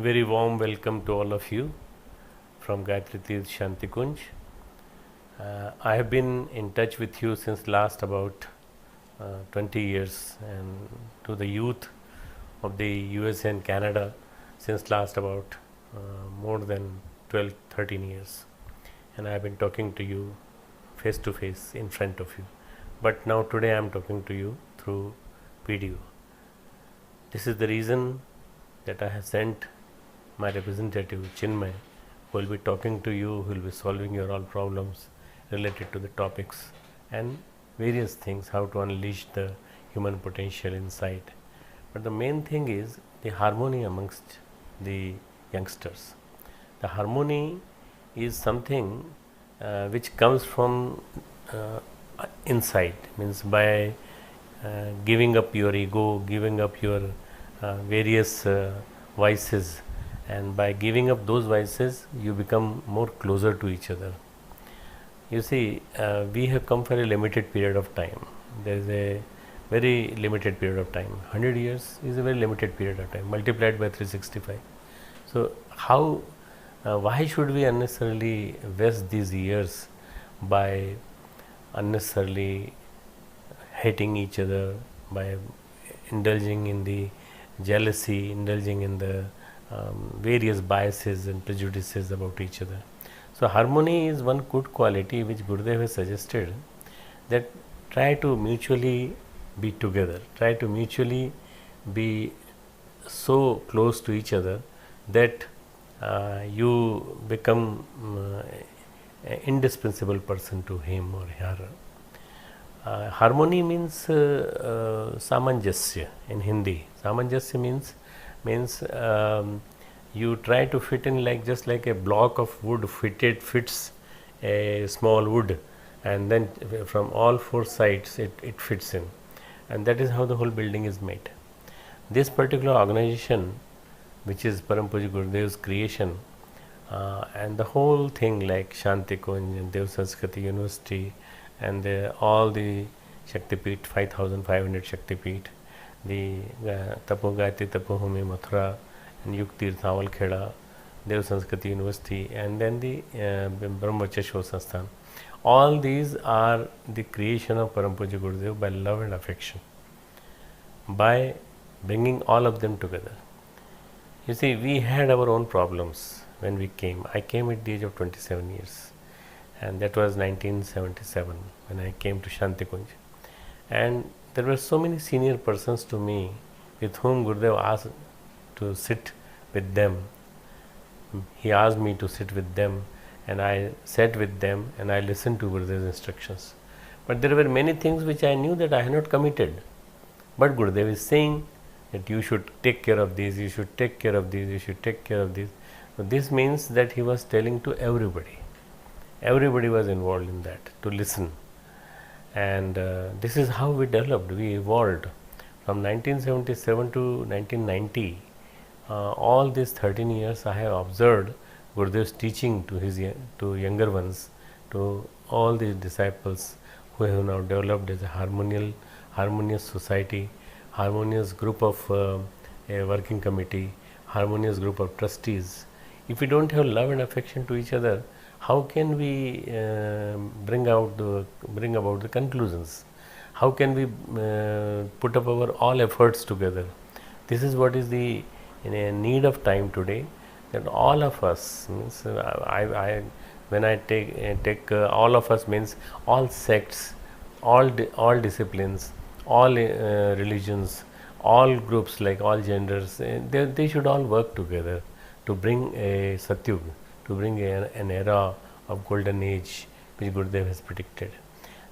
Very warm welcome to all of you from Gayatri Tirth Shanti Kunj. I have been in touch with you since last about 20 years, and to the youth of the USA and Canada since last about more than 12 13 years, and I have been talking to you face to face in front of you, but now today I am talking to you through video. This is the reason that I have sent my representative Chinmay, who will be talking to you, who will be solving your all problems related to the topics and various things, how to unleash the human potential inside. But the main thing is the harmony amongst the youngsters. The harmony is something which comes from inside, means by giving up your ego, giving up your various vices, and by giving up those vices you become more closer to each other. You see, we have come for a limited period of time. There is a very limited period of time. 100 years is a very limited period of time multiplied by 365. So how why should we unnecessarily waste these years by unnecessarily hating each other, by indulging in the jealousy, indulging in the various biases and prejudices about each other. So harmony is one good quality which Gurudev has suggested, that try to mutually be together, try to mutually be so close to each other that you become an indispensable person to him or her. Harmony means samanjasya in Hindi. Samanjasya means you try to fit in like just like a block of wood fits a small wood, and then from all four sides it fits in, and that is how the whole building is made. This particular organization, which is Param Pujya Gurudev's creation, and the whole thing like Shanti Kunj and Dev Sanskriti University and all the Shaktipeeth, 5500 Shaktipeeth, the Tapo Gayatri Tapo Bhumi Mathura and Yug Tirth Kheda, Dev Sanskriti University, and then the Brahmacharya Show Sansthan. All these are the creation of Param Pujya Gurudev by love and affection, by bringing all of them together. You see, we had our own problems when we came. I came at the age of 27 years, and that was 1977 when I came to Shanti Kunj. And there were so many senior persons to me with whom Gurudev asked to sit with them. He asked me to sit with them, and I sat with them and I listened to Gurudev's instructions. But there were many things which I knew that I had not committed. But Gurudev is saying that you should take care of these, you should take care of these, you should take care of these. So this means that he was telling to everybody. Everybody was involved in that, to listen. And this is how we developed, we evolved. From 1977 to 1990, all these 13 years I have observed Gurudev's teaching to younger ones, to all the disciples who have now developed as a harmonious society, harmonious group of a working committee, harmonious group of trustees. If we don't have love and affection to each other, how can we bring about the conclusions? How can we put up our all efforts together? This is what is the need of time today, that all of us, means when I take all of us means all sects, all disciplines, all religions, all groups, like all genders, they should all work together to bring a Satyug, to bring an era of golden age which Gurudev has predicted.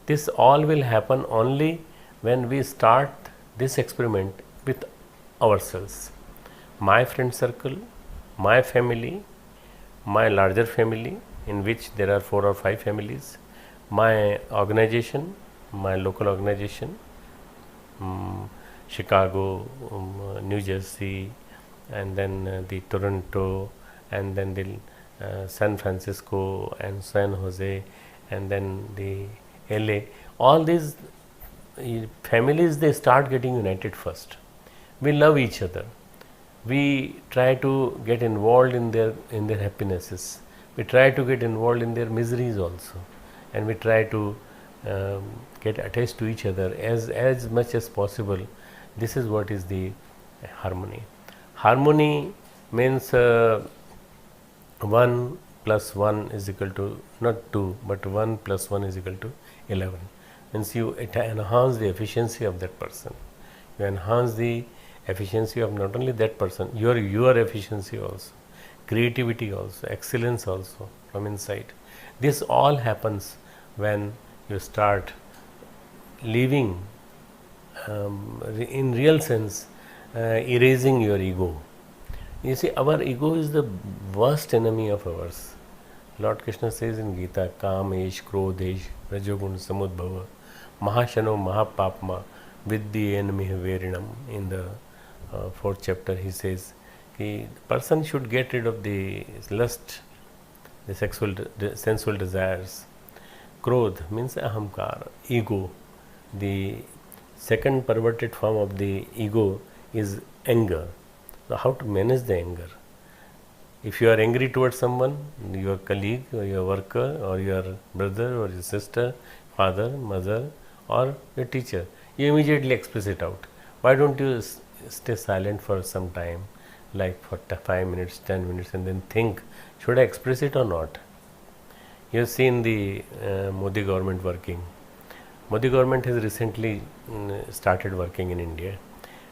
This all will happen only when we start this experiment with ourselves. My friend circle, my family, my larger family, in which there are 4 or 5 families, my organization, my local organization, Chicago, New Jersey, and then the Toronto, and then the San Francisco and San Jose, and then the LA. All these families, they start getting united first. We love each other. we try to get involved in their happinesses, we try to get involved in their miseries also, and we try to get attached to each other as much as possible. This is what is the harmony. Harmony means 1 plus 1 is equal to not 2 but 1 plus 1 is equal to 11. Means you enhance the efficiency of that person, you enhance the efficiency of not only that person, your efficiency also, creativity also, excellence also from inside. This all happens when you start living in real sense, erasing your ego. You see, our ego is the worst enemy of ours. Lord Krishna says in Gita, Kamesh, Krodhesh, Rajogun, Samudbhava, Mahashano, Mahapapma, Vidhi enemy Verinam. In the 4th chapter, he says, the person should get rid of the lust, the sensual desires. Krodh means ahamkar, ego. The second perverted form of the ego is anger. So how to manage the anger? If you are angry towards someone, your colleague or your worker or your brother or your sister, father, mother or your teacher, you immediately express it out. Why don't you stay silent for some time, like for 5 minutes, 10 minutes, and then think, should I express it or not? You have seen the Modi government working. Modi government has recently started working in India,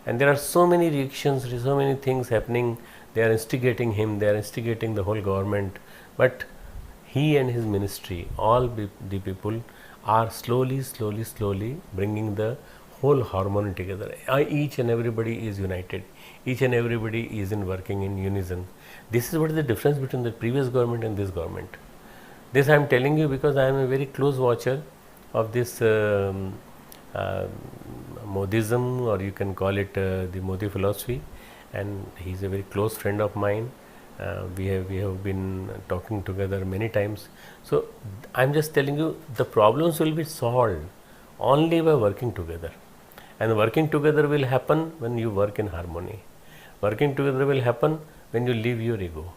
and there are so many reactions, so many things happening. They are instigating him, they are instigating the whole government, but he and his ministry, all the people are slowly bringing the whole harmony together. Each and everybody is united, each and everybody is working in unison. This is what is the difference between the previous government and this government. This I am telling you because I am a very close watcher of this Modism, or you can call it the Modi philosophy, and he is a very close friend of mine. We have been talking together many times. So I am just telling you, the problems will be solved only by working together, and working together will happen when you work in harmony. Working together will happen when you leave your ego.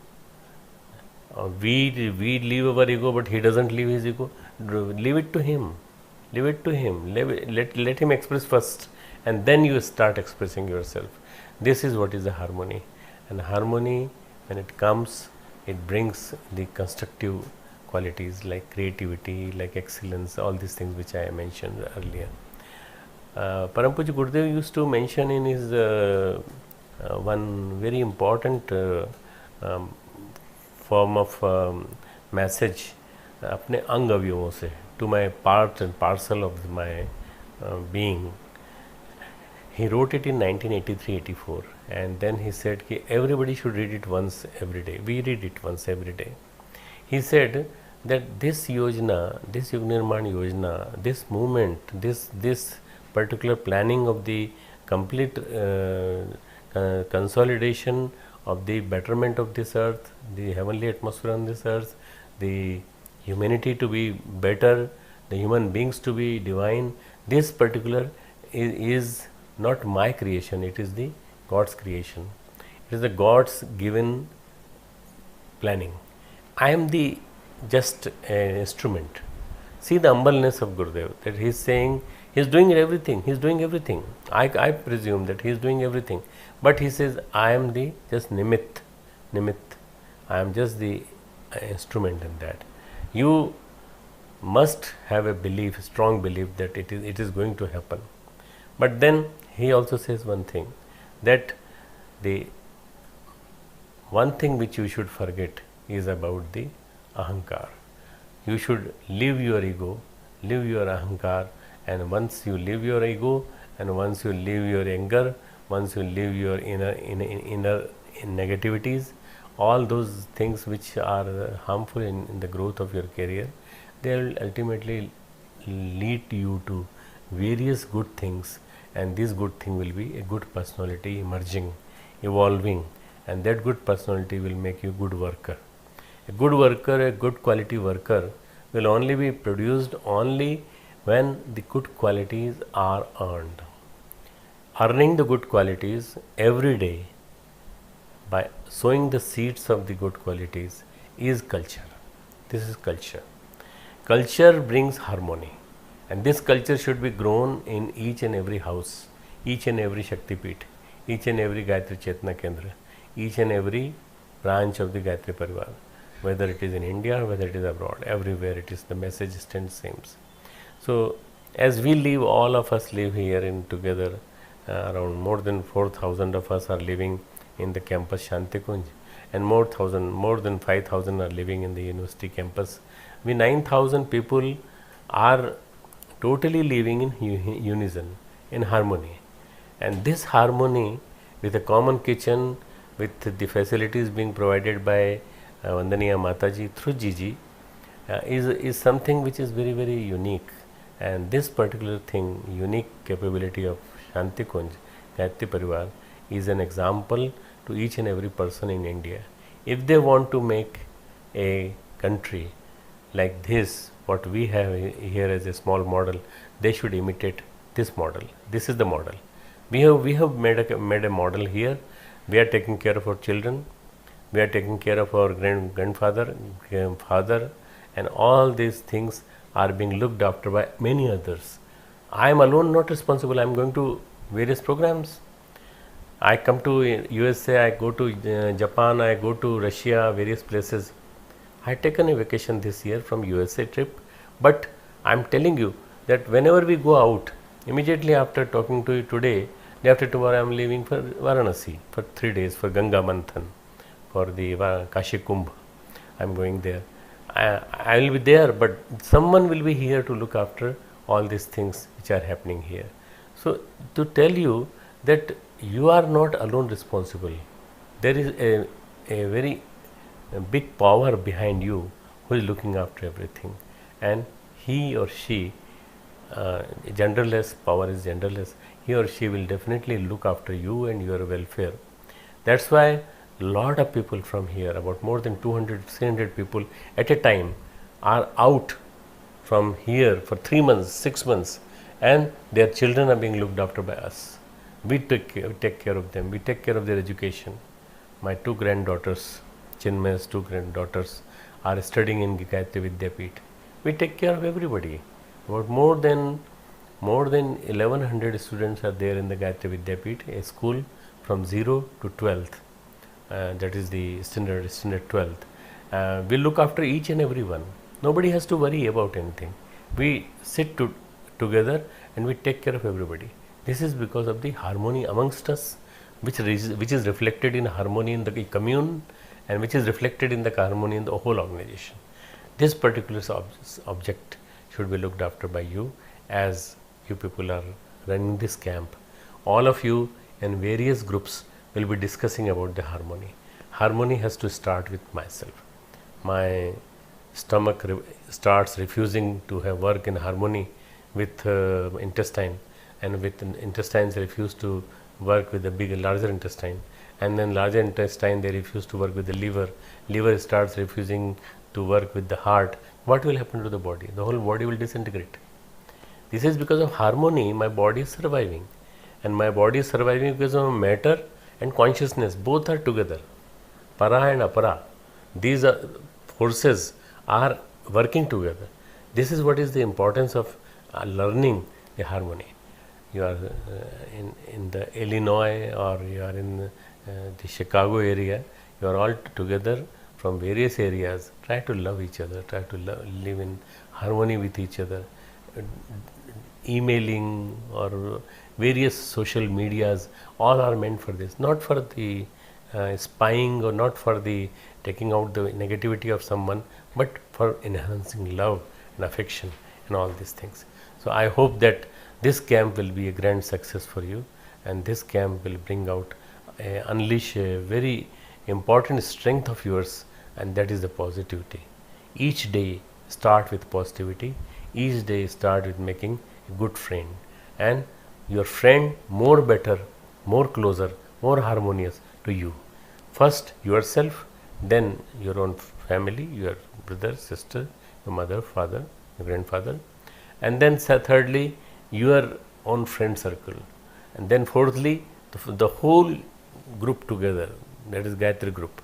We leave our ego, but he doesn't leave his ego. Leave it to him. Leave it to him. Let him express first, and then you start expressing yourself. This is what is the harmony. And harmony, when it comes, it brings the constructive qualities like creativity, like excellence, all these things which I mentioned earlier. Param Pujya Gurudev used to mention in his one very important form of message अपने अंग अवयवों से, to my part and parcel of my being. He wrote it in 1983-84, and then he said कि everybody should read it once every day. We read it once every day. He said that this Yojana, this Yug Nirman Yojana, this movement, this particular planning of the complete consolidation of the betterment of this earth, the heavenly atmosphere on this earth, the humanity to be better, the human beings to be divine, this particular is not my creation, it is the God's creation. It is the God's given planning. I am the just an instrument. See the humbleness of Gurudev, that he is saying he is doing everything, he is doing everything. I presume that he is doing everything, but he says I am the just nimit. I am just the instrument in that. You must have a belief, strong belief that it is going to happen. But then he also says one thing, that the one thing which you should forget is about the ahankar. You should leave your ego, leave your ahankar, and once you leave your ego, and once you leave your anger, once you leave your inner negativities, all those things which are harmful in the growth of your career, they will ultimately lead you to various good things, and this good thing will be a good personality emerging, evolving, and that good personality will make you a good worker. A good worker, a good quality worker will only be produced only when the good qualities are earned. Earning the good qualities every day by sowing the seeds of the good qualities is culture. This is culture. Culture brings harmony, and this culture should be grown in each and every house, each and every Shakti Peeth, each and every Gayatri Chetna Kendra, each and every branch of the Gayatri Parivar, whether it is in India, whether it is abroad, everywhere it is the message stands same. So, as we live, all of us live here in together. Around more than 4,000 of us are living in the campus Shanti Kunj, and more than 5,000 are living in the university campus. We 9,000 people are totally living in unison, in harmony, and this harmony with a common kitchen, with the facilities being provided by Vandaniya Mataji through Gigi, is something which is very, very unique. And this particular thing, unique capability of Shanti Kunj, Gayatri Parivar, is an example to each and every person in India. If they want to make a country like this, what we have here as a small model, they should imitate this model. This is the model. We have made a model here. We are taking care of our children. We are taking care of our grandfather, father, and all these things are being looked after by many others. I am alone not responsible. I am going to various programs. I come to USA, I go to Japan, I go to Russia, various places. I had taken a vacation this year from USA trip, but I am telling you that whenever we go out, immediately after talking to you today, day after tomorrow I am leaving for Varanasi for 3 days for Ganga Manthan, for the Kashi Kumbh. I am going there. I will be there, but someone will be here to look after all these things which are happening here. So, to tell you that you are not alone responsible. There is a very big power behind you who is looking after everything, and he or she, genderless, power is genderless, he or she will definitely look after you and your welfare. That's why lot of people from here, about more than 200, 300 people at a time, are out from here for 3 months, 6 months, and their children are being looked after by us. We take care of them, we take care of their education. My 2 granddaughters, Chinmay's 2 granddaughters, are studying in Gayatri Vidyapeeth. We take care of everybody. About more than 1100 students are there in the Gayatri Vidyapeeth, a school from 0 to 12th. That is the standard 12th. We look after each and every one. Nobody has to worry about anything. We sit together and we take care of everybody. This is because of the harmony amongst us, which is reflected in harmony in the commune, and which is reflected in the harmony in the whole organization. This particular object should be looked after by you, as you people are running this camp. All of you in various groups will be discussing about the harmony. Harmony has to start with myself. My stomach starts refusing to have work in harmony with intestine, and with intestines refuse to work with the larger intestine, and then larger intestine they refuse to work with the liver starts refusing to work with the heart. What will happen to the body? The whole body will disintegrate. This is because of harmony. My body is surviving, and my body is surviving because of matter and consciousness, both are together. Para and apara, these forces are working together. This is what is the importance of learning the harmony. You are in the Illinois, or you are in the Chicago area, you are all together from various areas. Try to love each other, try to live in harmony with each other. Emailing or various social medias, all are meant for this, not for the spying, or not for the taking out the negativity of someone, but for enhancing love and affection and all these things. So, I hope that this camp will be a grand success for you, and this camp will bring out, unleash a very important strength of yours, and that is the positivity. Each day start with positivity, each day start with making a good friend, and your friend more better, more closer, more harmonious to you. First yourself, then your own family, your brother, sister, your mother, father, your grandfather, and then thirdly your own friend circle, and then fourthly the whole group together, that is Gayatri group.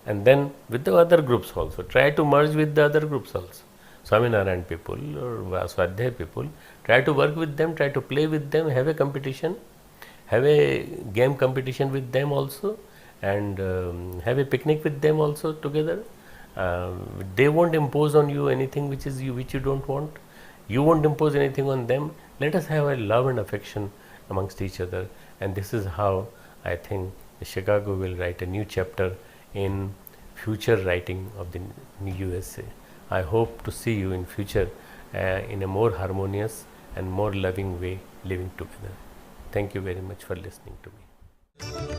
And then with the other groups also, try to merge with the other groups also. Swaminarayan people or Swadhyay people, try to work with them, try to play with them, have a competition, have a game competition with them also, and have a picnic with them also together. They won't impose on you anything which you don't want. You won't impose anything on them. Let us have a love and affection amongst each other, and this is how I think Chicago will write a new chapter in future writing of the USA. I hope to see you in future in a more harmonious and more loving way living together. Thank you very much for listening to me.